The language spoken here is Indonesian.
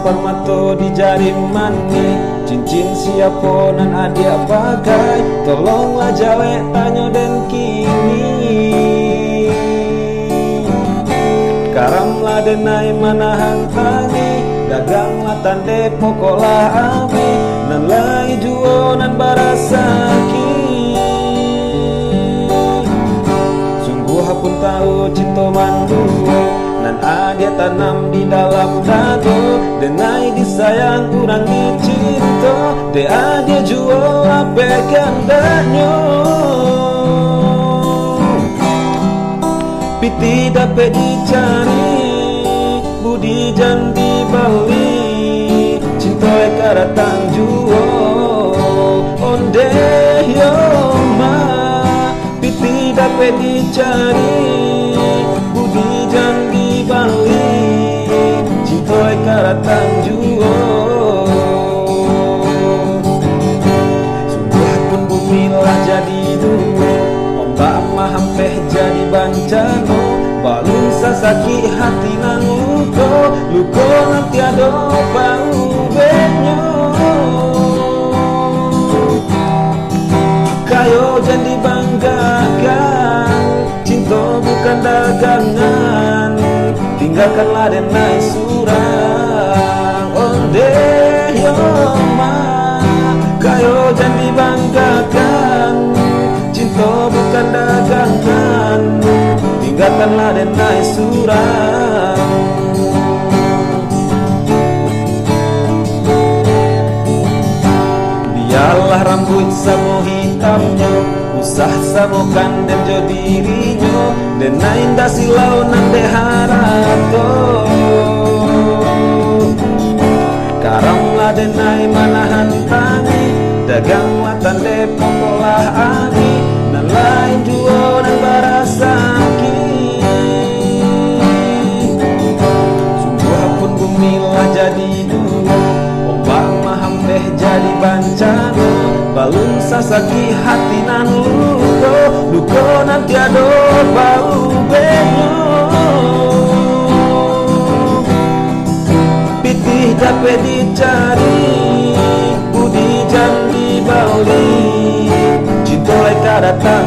permato di jari mani, cincin siapa nan adia pakai, tolonglah jawe tanyo dan kini. Karamlah denai manahan tani, daganglah tande pokolah ami, nan lai juo nan barasaki. Sungguh pun tahu cinta manduo, nan adia tanam di dalam dado, denai disayang kurang dicinta, de adia juo ape gandanyo. Piti dapat dicari, budi jan dibeli, cinta eka datang juo, onde yo ma. Piti dapat dicari, budi jan dibeli, cinta eka datang juo. Sungguh pun bumi lah jadi dua, ombak mah hampir jadi bancano, balun sasaki hati nan luko nan tiada bau benyo. Kayo jangan dibanggakan, cinta bukan dagangan, tinggalkanlah denai surang, onde yo ma. Kayo jangan dibanggakan, cinta bukan dagangan, tinggalkanlah denai surang. Biarlah rambut samo hitamnya, usah samo kandem jo dirinya, denai indah silau nan deharato. Karamlah denai manahan tani, daganglah tande pokolah ani, nan lain juo nan barasaki. Sungguh pun bumi lah jadi dua, ombak mah hampir jadi bancana, balun sasaki hati nan luko nan tiada bau benyo. Pitih dapat dicari, budi jan dibeli, cinta eka datang